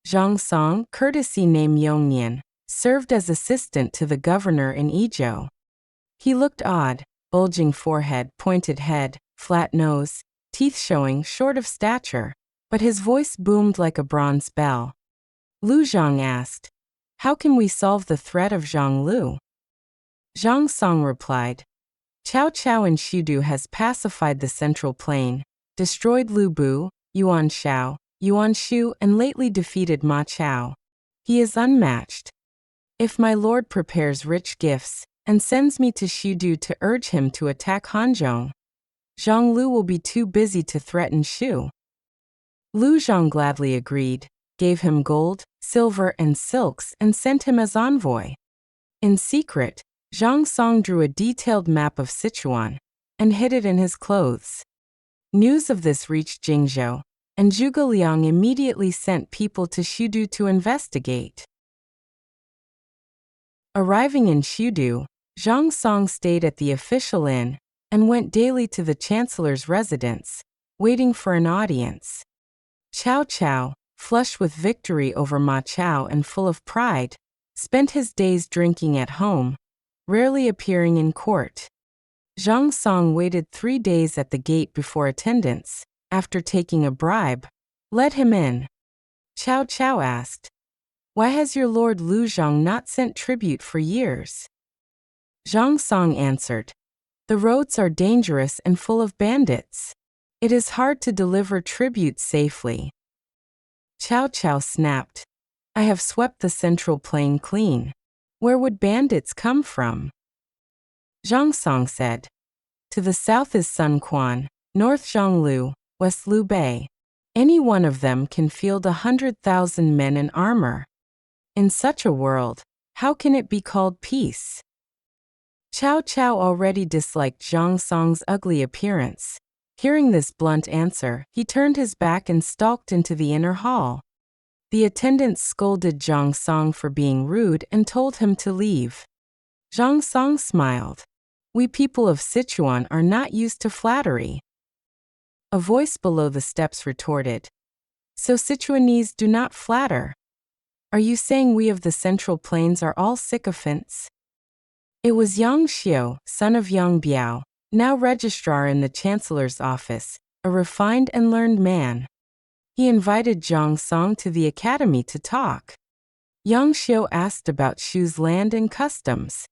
Zhang Song, courtesy name Yongnian, served as assistant to the governor in Yizhou. He looked odd, bulging forehead, pointed head, flat nose, teeth showing, short of stature, but his voice boomed like a bronze bell. Lu Zhang asked, "How can we solve the threat of Zhang Lu?" Zhang Song replied, "Cao Cao in Xiudu has pacified the central plain, destroyed Lu Bu, Yuan Shao, Yuan Shu, and lately defeated Ma Chao. He is unmatched. If my lord prepares rich gifts and sends me to Xiudu to urge him to attack Hanzhong, Zhang Lu will be too busy to threaten Shu." Lu Zhang gladly agreed, gave him gold, silver, and silks, and sent him as envoy. In secret, Zhang Song drew a detailed map of Sichuan and hid it in his clothes. News of this reached Jingzhou, and Zhuge Liang immediately sent people to Xiudu to investigate. Arriving in Xiudu, Zhang Song stayed at the official inn and went daily to the chancellor's residence, waiting for an audience. Cao Cao, flushed with victory over Ma Chao and full of pride, spent his days drinking at home, rarely appearing in court. Zhang Song waited 3 days at the gate before attendants, after taking a bribe, let him in. Cao Cao asked, "Why has your lord Lu Zhang not sent tribute for years?" Zhang Song answered, "The roads are dangerous and full of bandits. It is hard to deliver tribute safely." Cao Cao snapped, "I have swept the central plain clean. Where would bandits come from?" Zhang Song said, "To the south is Sun Quan, north Zhonglu, west Liu Bei. Any one of them can field 100,000 men in armor. In such a world, how can it be called peace?" Cao Cao already disliked Zhang Song's ugly appearance. Hearing this blunt answer, he turned his back and stalked into the inner hall. The attendants scolded Zhang Song for being rude and told him to leave. Zhang Song smiled. "We people of Sichuan are not used to flattery." A voice below the steps retorted, "So Sichuanese do not flatter? Are you saying we of the Central Plains are all sycophants?" It was Yang Xiu, son of Yang Biao, now registrar in the chancellor's office, a refined and learned man. He invited Zhang Song to the academy to talk. Yang Xiu asked about Shu's land and customs.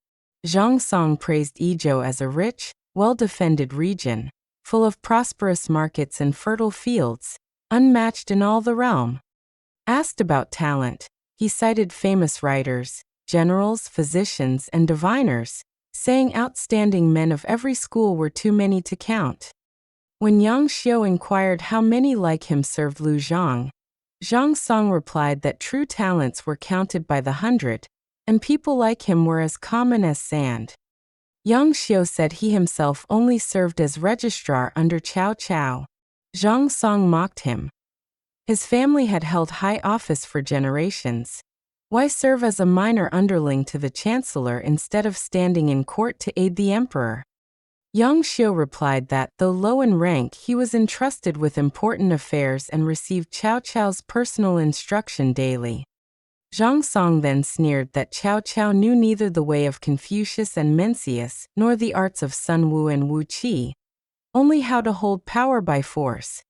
Zhang Song praised Yizhou as a rich, well-defended region, full of prosperous markets and fertile fields, unmatched in all the realm. Asked about talent, he cited famous writers, generals, physicians, and diviners, saying outstanding men of every school were too many to count. When Yang Xiu inquired how many like him served Lu Zhang, Zhang Song replied that true talents were counted by the hundred, and people like him were as common as sand. Yang Xiu said he himself only served as registrar under Cao Cao. Zhang Song mocked him. His family had held high office for generations. Why serve as a minor underling to the chancellor instead of standing in court to aid the emperor? Yang Xiu replied that, though low in rank, he was entrusted with important affairs and received Cao Cao's personal instruction daily. Zhang Song then sneered that Cao Cao knew neither the way of Confucius and Mencius nor the arts of Sun Wu and Wu Qi, only how to hold power by force.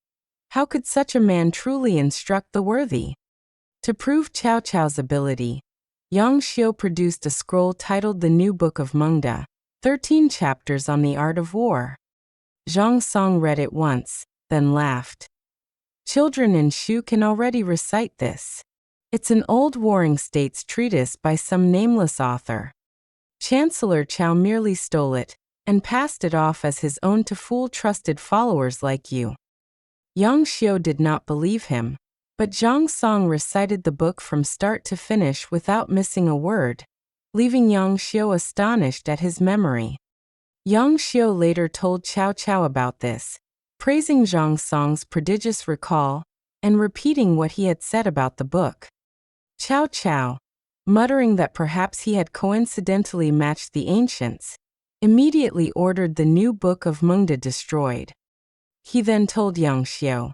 How could such a man truly instruct the worthy? To prove Cao Cao's ability, Yang Xiu produced a scroll titled The New Book of Mengda, 13 chapters on the art of war. Zhang Song read it once, then laughed. Children in Shu can already recite this. It's an old warring states treatise by some nameless author. Chancellor Cao merely stole it and passed it off as his own to fool trusted followers like you. Yang Xiu did not believe him, but Zhang Song recited the book from start to finish without missing a word, leaving Yang Xiu astonished at his memory. Yang Xiu later told Cao Cao about this, praising Zhang Song's prodigious recall and repeating what he had said about the book. Cao Cao, muttering that perhaps he had coincidentally matched the ancients, immediately ordered the new book of Mengda destroyed. He then told Yang Xiu,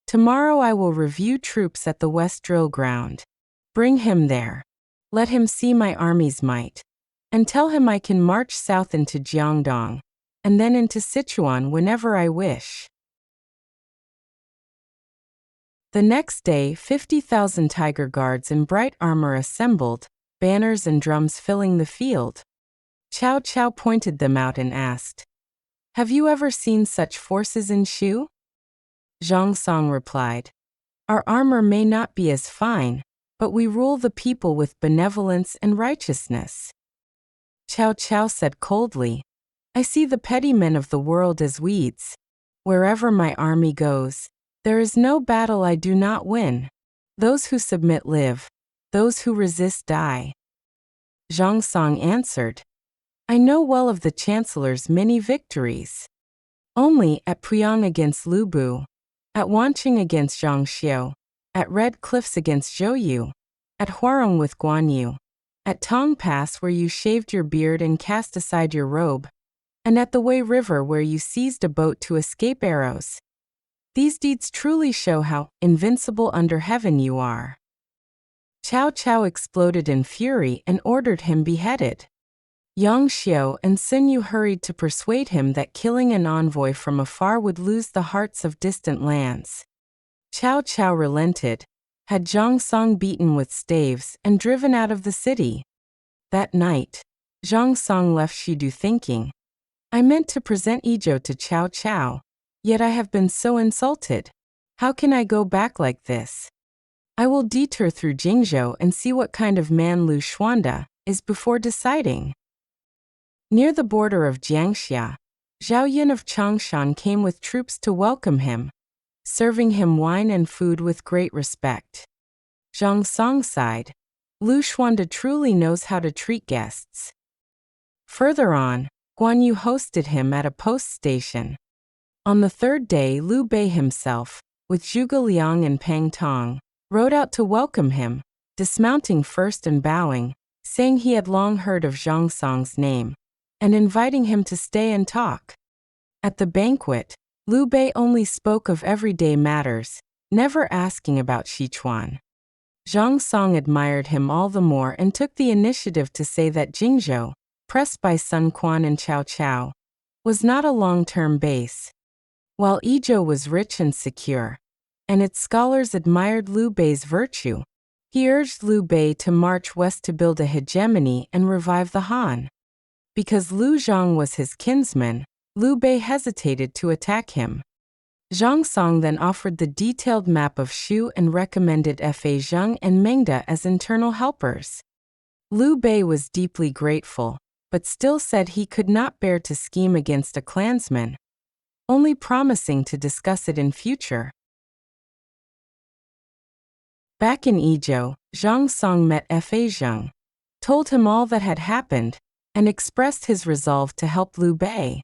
Tomorrow I will review troops at the West Drill Ground. Bring him there. Let him see my army's might. And tell him I can march south into Jiangdong, and then into Sichuan whenever I wish. The next day, 50,000 tiger guards in bright armor assembled, banners and drums filling the field. Cao Cao pointed them out and asked, "Have you ever seen such forces in Shu?" Zhang Song replied, "Our armor may not be as fine, but we rule the people with benevolence and righteousness." Cao Cao said coldly, "I see the petty men of the world as weeds. Wherever my army goes, there is no battle I do not win. Those who submit live, those who resist die." Zhang Song answered, "I know well of the Chancellor's many victories. Only at Puyang against Liu Bei, at Wanqing against Yang Xiu, at Red Cliffs against Zhou, at Huarong with Guan Yu, at Tong Pass where you shaved your beard and cast aside your robe, and at the Wei River where you seized a boat to escape arrows. These deeds truly show how invincible under heaven you are." Cao Cao exploded in fury and ordered him beheaded. Yang Xiu and Sun Yu hurried to persuade him that killing an envoy from afar would lose the hearts of distant lands. Cao Cao relented, had Zhang Song beaten with staves and driven out of the city. That night, Zhang Song left Shidu thinking, "I meant to present Yizhou to Cao Cao, yet I have been so insulted. How can I go back like this? I will detour through Jingzhou and see what kind of man Lu Xuanda is before deciding." Near the border of Jiangxia, Zhao Yun of Changshan came with troops to welcome him, serving him wine and food with great respect. Zhang Song sighed, "Lu Xuanda truly knows how to treat guests." Further on, Guan Yu hosted him at a post station. On the third day, Liu Bei himself, with Zhuge Liang and Pang Tong, rode out to welcome him, dismounting first and bowing, saying he had long heard of Zhang Song's name, and inviting him to stay and talk. At the banquet, Liu Bei only spoke of everyday matters, never asking about Sichuan. Zhang Song admired him all the more and took the initiative to say that Jingzhou, pressed by Sun Quan and Cao Cao, was not a long-term base. While Yizhou was rich and secure, and its scholars admired Liu Bei's virtue, he urged Liu Bei to march west to build a hegemony and revive the Han. Because Liu Zhang was his kinsman, Liu Bei hesitated to attack him. Zhang Song then offered the detailed map of Shu and recommended Fa Zheng and Mengda as internal helpers. Liu Bei was deeply grateful, but still said he could not bear to scheme against a clansman, only promising to discuss it in future. Back in Yizhou, Zhang Song met Fa Zheng, told him all that had happened, and expressed his resolve to help Liu Bei.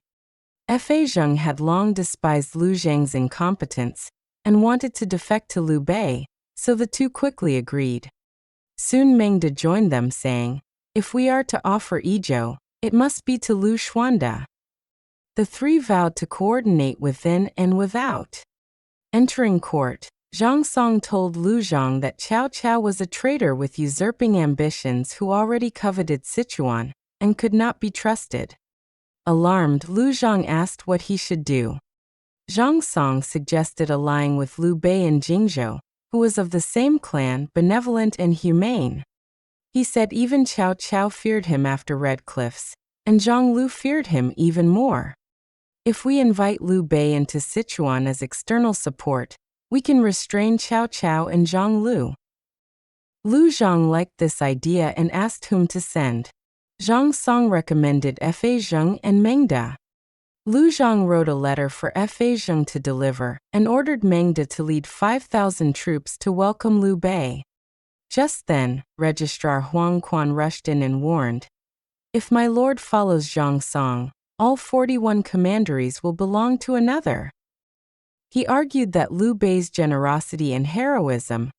Fa Zheng had long despised Liu Zhang's incompetence and wanted to defect to Liu Bei, so the two quickly agreed. Soon Mengda joined them, saying, "If we are to offer Yizhou, it must be to Lu Xuanda." The three vowed to coordinate within and without. Entering court, Zhang Song told Liu Zhang that Cao Cao was a traitor with usurping ambitions who already coveted Sichuan and could not be trusted. Alarmed, Liu Zhang asked what he should do. Zhang Song suggested allying with Liu Bei in Jingzhou, who was of the same clan, benevolent and humane. He said even Cao Cao feared him after Red Cliffs, and Zhang Lu feared him even more. If we invite Liu Bei into Sichuan as external support, we can restrain Cao Cao and Zhang Lu. Liu Zhang liked this idea and asked whom to send. Zhang Song recommended Fa Zheng and Mengda. Liu Zhang wrote a letter for Fa Zheng to deliver and ordered Mengda to lead 5,000 troops to welcome Liu Bei. Just then, Registrar Huang Quan rushed in and warned, "If my lord follows Zhang Song, all 41 commanderies will belong to another." He argued that Liu Bei's generosity and heroism,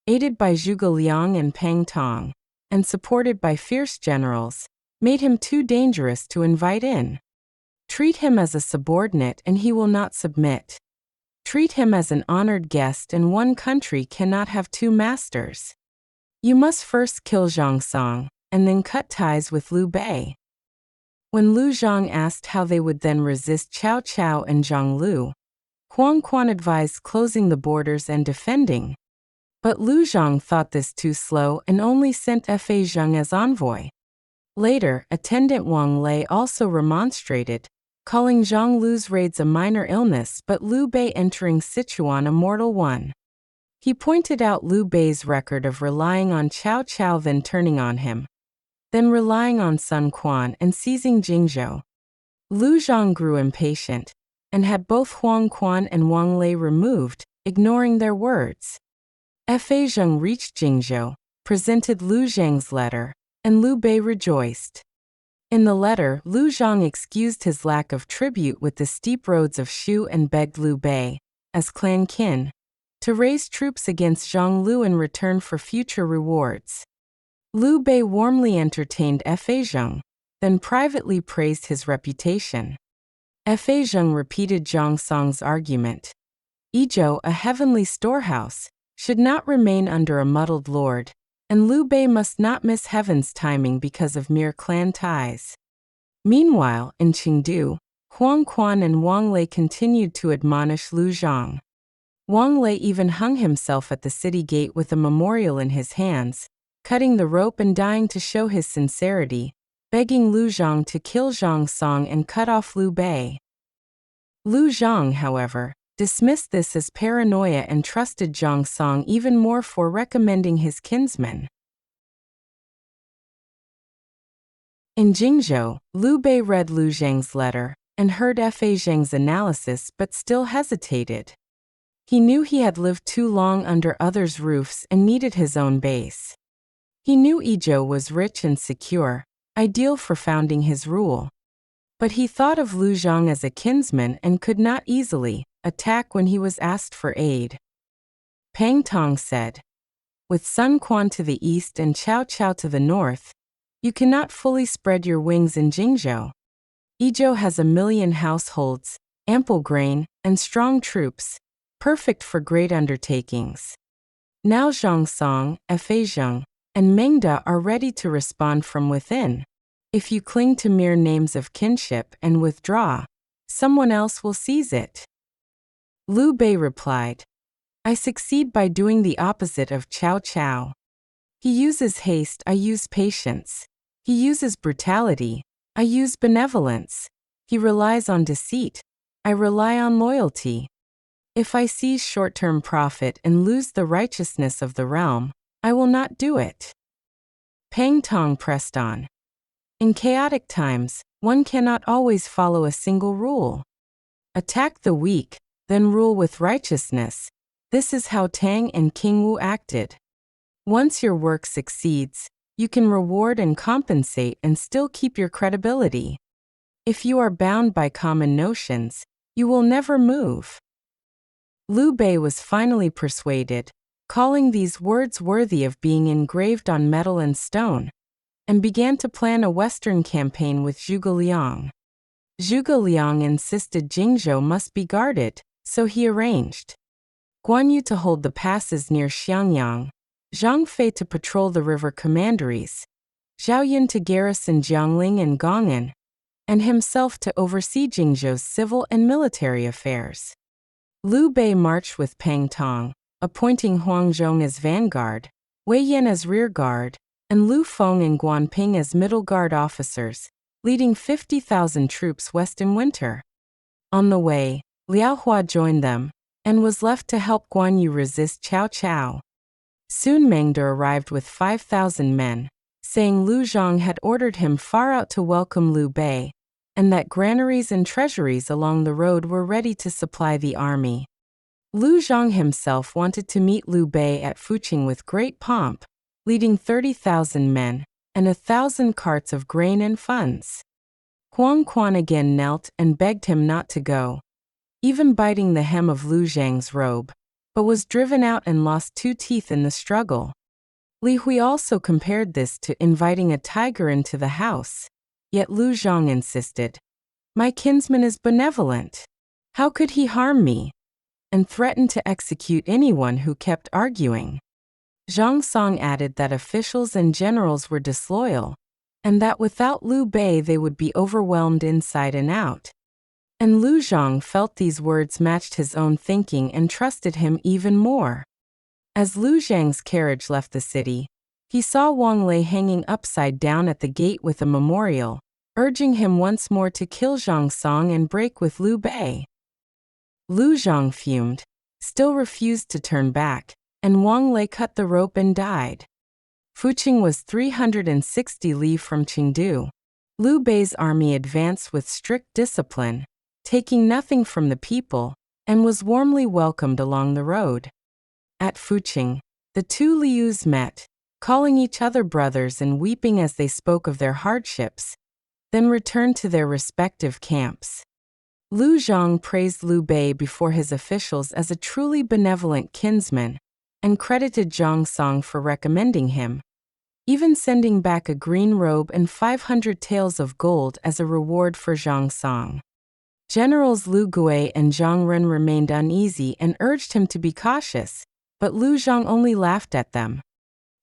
aided by Zhuge Liang and Pang Tong, and supported by fierce generals, made him too dangerous to invite in. Treat him as a subordinate and he will not submit. Treat him as an honored guest, and one country cannot have two masters. You must first kill Zhang Song, and then cut ties with Liu Bei." When Lu Zhang asked how they would then resist Cao Cao and Zhang Lu, Huang Quan advised closing the borders and defending. But Lu Zhang thought this too slow and only sent Fa Zheng as envoy. Later, attendant Wang Lei also remonstrated, calling Zhang Lu's raids a minor illness but Liu Bei entering Sichuan a mortal one. He pointed out Liu Bei's record of relying on Cao Cao, then turning on him, then relying on Sun Quan and seizing Jingzhou. Lu Zhang grew impatient and had both Huang Quan and Wang Lei removed, ignoring their words. Fa Zheng reached Jingzhou, presented Lu Zhang's letter, and Liu Bei rejoiced. In the letter, Lu Zhang excused his lack of tribute with the steep roads of Shu and begged Liu Bei, as clan kin, to raise troops against Zhang Lu in return for future rewards. Liu Bei warmly entertained Fa Zheng, then privately praised his reputation. Fa Zheng repeated Zhang Song's argument. Yizhou, a heavenly storehouse, should not remain under a muddled lord, and Liu Bei must not miss heaven's timing because of mere clan ties. Meanwhile, in Chengdu, Huang Quan and Wang Lei continued to admonish Lu Zhang. Wang Lei even hung himself at the city gate with a memorial in his hands, cutting the rope and dying to show his sincerity, begging Lu Zhang to kill Zhang Song and cut off Liu Bei. Lu Zhang, however, dismissed this as paranoia and trusted Zhang Song even more for recommending his kinsman. In Jingzhou, Liu Bei read Lu Zhang's letter and heard Fa Zheng's analysis but still hesitated. He knew he had lived too long under others' roofs and needed his own base. He knew Yizhou was rich and secure, ideal for founding his rule. But he thought of Lu Zhang as a kinsman and could not easily attack when he was asked for aid. Pang Tong said, "With Sun Quan to the east and Cao Cao to the north, you cannot fully spread your wings in Jingzhou. Yizhou has 1 million households, ample grain, and strong troops, perfect for great undertakings. Now Zhang Song, Fa Zheng, and Mengda are ready to respond from within. If you cling to mere names of kinship and withdraw, someone else will seize it." Liu Bei replied, "I succeed by doing the opposite of Cao Cao. He uses haste, I use patience. He uses brutality, I use benevolence. He relies on deceit, I rely on loyalty. If I seize short-term profit and lose the righteousness of the realm, I will not do it." Pang Tong pressed on. "In chaotic times, one cannot always follow a single rule. Attack the weak, then rule with righteousness. This is how Tang and King Wu acted. Once your work succeeds, you can reward and compensate and still keep your credibility. If you are bound by common notions, you will never move." Liu Bei was finally persuaded, calling these words worthy of being engraved on metal and stone, and began to plan a Western campaign with Zhuge Liang. Zhuge Liang insisted Jingzhou must be guarded, so he arranged Guan Yu to hold the passes near Xiangyang, Zhang Fei to patrol the river commanderies, Zhao Yun to garrison Jiangling and Gong'an, and himself to oversee Jingzhou's civil and military affairs. Liu Bei marched with Pang Tong, appointing Huang Zhong as vanguard, Wei Yan as rear guard, and Lu Feng and Guan Ping as middle guard officers, leading 50,000 troops west in winter. On the way, Liao Hua joined them, and was left to help Guan Yu resist Cao Cao. Soon Mengda arrived with 5,000 men, saying Lu Zhang had ordered him far out to welcome Liu Bei, and that granaries and treasuries along the road were ready to supply the army. Lu Zhang himself wanted to meet Liu Bei at Fuching with great pomp, leading 30,000 men, and 1,000 carts of grain and funds. Huang Quan again knelt and begged him not to go, even biting the hem of Lu Zhang's robe, but was driven out and lost 2 teeth in the struggle. Li Hui also compared this to inviting a tiger into the house, yet Lu Zhang insisted, "My kinsman is benevolent. How could he harm me?" and threatened to execute anyone who kept arguing. Zhang Song added that officials and generals were disloyal, and that without Liu Bei they would be overwhelmed inside and out. And Liu Zhang felt these words matched his own thinking and trusted him even more. As Liu Zhang's carriage left the city, he saw Wang Lei hanging upside down at the gate with a memorial, urging him once more to kill Zhang Song and break with Liu Bei. Liu Zhang fumed, still refused to turn back, and Wang Lei cut the rope and died. Xuchang was 360 li from Chengdu. Liu Bei's army advanced with strict discipline, taking nothing from the people, and was warmly welcomed along the road. At Xuchang, the two Lius met, calling each other brothers and weeping as they spoke of their hardships, then returned to their respective camps. Liu Zhang praised Liu Bei before his officials as a truly benevolent kinsman, and credited Zhang Song for recommending him, even sending back a green robe and 500 taels of gold as a reward for Zhang Song. Generals Liu Gui and Zhang Ren remained uneasy and urged him to be cautious, but Liu Zhang only laughed at them.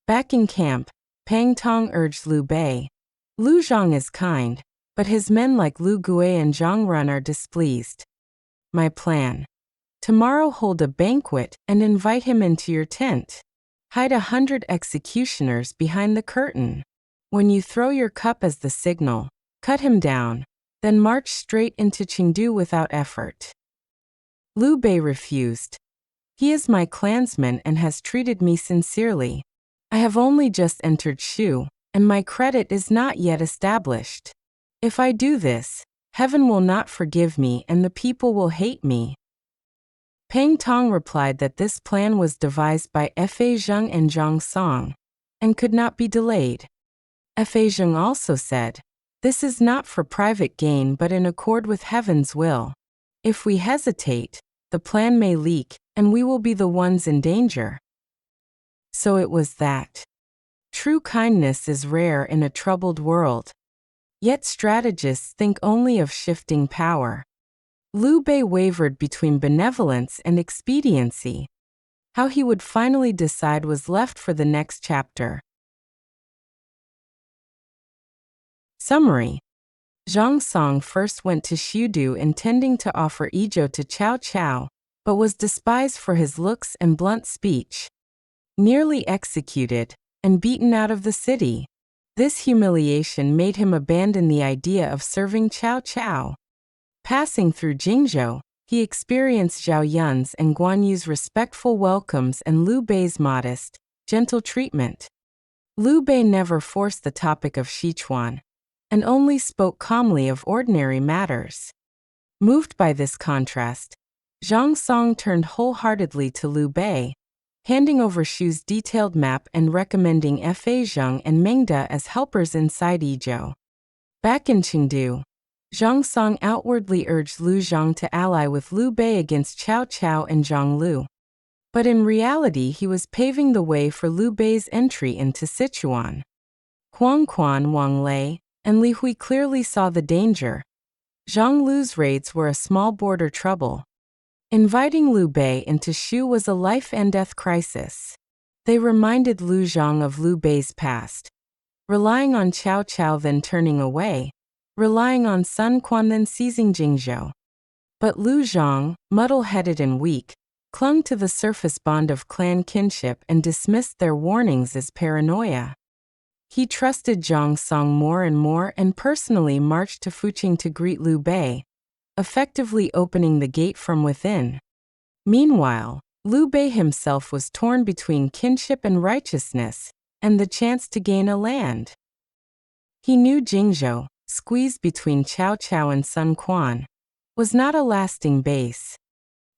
Back in camp, Pang Tong urged Liu Bei, "Liu Zhang is kind, but his men like Liu Gui and Zhang Ren are displeased. My plan: tomorrow hold a banquet and invite him into your tent. Hide 100 executioners behind the curtain. When you throw your cup as the signal, cut him down, then march straight into Chengdu without effort." Liu Bei refused. "He is my clansman and has treated me sincerely. I have only just entered Shu, and my credit is not yet established. If I do this, heaven will not forgive me and the people will hate me." Pang Tong replied that this plan was devised by Fa Zheng and Zhang Song, and could not be delayed. Fa Zheng also said, "This is not for private gain but in accord with heaven's will. If we hesitate, the plan may leak, and we will be the ones in danger." So it was that. True kindness is rare in a troubled world. Yet strategists think only of shifting power. Liu Bei wavered between benevolence and expediency. How he would finally decide was left for the next chapter. Summary: Zhang Song first went to Xiudu intending to offer Yizhou to Cao Cao, but was despised for his looks and blunt speech. Nearly executed, and beaten out of the city. This humiliation made him abandon the idea of serving Cao Cao. Passing through Jingzhou, he experienced Zhao Yun's and Guan Yu's respectful welcomes and Liu Bei's modest, gentle treatment. Liu Bei never forced the topic of Sichuan, and only spoke calmly of ordinary matters. Moved by this contrast, Zhang Song turned wholeheartedly to Liu Bei, handing over Shu's detailed map and recommending Fa Zheng and Mengda as helpers inside Yizhou. Back in Chengdu, Zhang Song outwardly urged Liu Zhang to ally with Liu Bei against Cao Cao and Zhang Lu. But in reality he was paving the way for Liu Bei's entry into Sichuan. Huang Quan, Wang Lei, and Li Hui clearly saw the danger. Zhang Lu's raids were a small border trouble. Inviting Liu Bei into Shu was a life-and-death crisis. They reminded Liu Zhang of Liu Bei's past. Relying on Cao Cao then turning away. Relying on Sun Quan then seizing Jingzhou. But Liu Zhang, muddle-headed and weak, clung to the surface bond of clan kinship and dismissed their warnings as paranoia. He trusted Zhang Song more and more and personally marched to Xuchang to greet Liu Bei, effectively opening the gate from within. Meanwhile, Liu Bei himself was torn between kinship and righteousness, and the chance to gain a land. He knew Jingzhou, squeezed between Cao Cao and Sun Quan, was not a lasting base.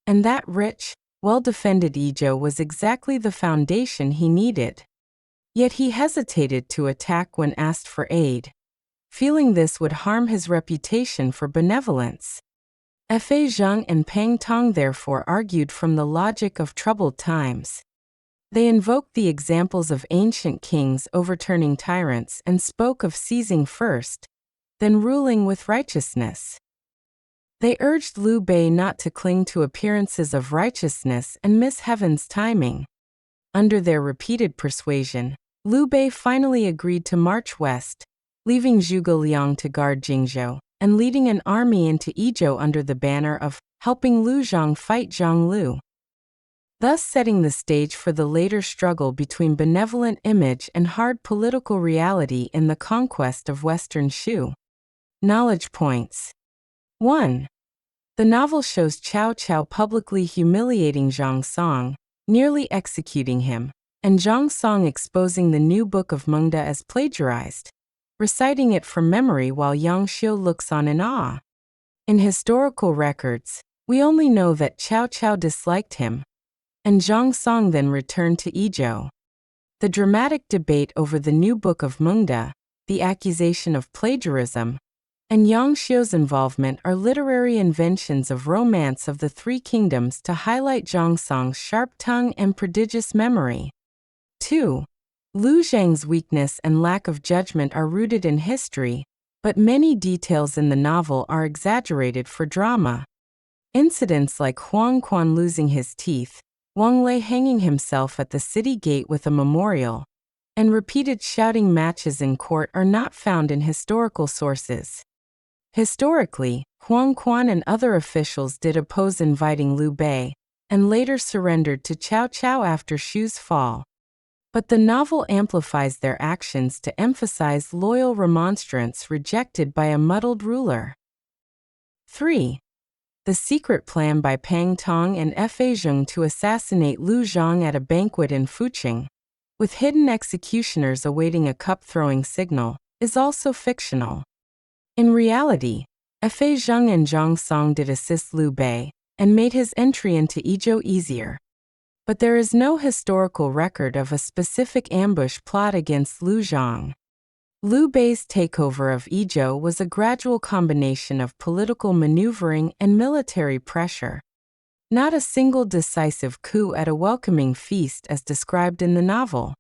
And that rich, well-defended Yizhou was exactly the foundation he needed. Yet he hesitated to attack when asked for aid, feeling this would harm his reputation for benevolence. Fa Zheng and Pang Tong therefore argued from the logic of troubled times. They invoked the examples of ancient kings overturning tyrants and spoke of seizing first, then ruling with righteousness. They urged Liu Bei not to cling to appearances of righteousness and miss heaven's timing. Under their repeated persuasion, Liu Bei finally agreed to march west, leaving Zhuge Liang to guard Jingzhou, and leading an army into Yizhou under the banner of helping Liu Zhang fight Zhang Lu, thus setting the stage for the later struggle between benevolent image and hard political reality in the conquest of Western Shu. Knowledge points. 1. The novel shows Cao Cao publicly humiliating Zhang Song, nearly executing him, and Zhang Song exposing the new book of Mengda as plagiarized, reciting it from memory while Yang Xiu looks on in awe. In historical records, we only know that Cao Cao disliked him, and Zhang Song then returned to Yizhou. The dramatic debate over the new book of Mengda, the accusation of plagiarism, and Yang Xiu's involvement are literary inventions of romance of the Three Kingdoms to highlight Zhang Song's sharp tongue and prodigious memory. 2. Liu Zhang's weakness and lack of judgment are rooted in history, but many details in the novel are exaggerated for drama. Incidents like Huang Quan losing his teeth, Wang Lei hanging himself at the city gate with a memorial, and repeated shouting matches in court are not found in historical sources. Historically, Huang Quan and other officials did oppose inviting Liu Bei, and later surrendered to Cao Cao after Shu's fall. But the novel amplifies their actions to emphasize loyal remonstrance rejected by a muddled ruler. 3. The secret plan by Pang Tong and Fa Zheng to assassinate Liu Zhang at a banquet in Xuchang, with hidden executioners awaiting a cup-throwing signal, is also fictional. In reality, Fa Zheng and Zhang Song did assist Liu Bei, and made his entry into Yizhou easier. But there is no historical record of a specific ambush plot against Liu Zhang. Liu Bei's takeover of Yizhou was a gradual combination of political maneuvering and military pressure, not a single decisive coup at a welcoming feast as described in the novel.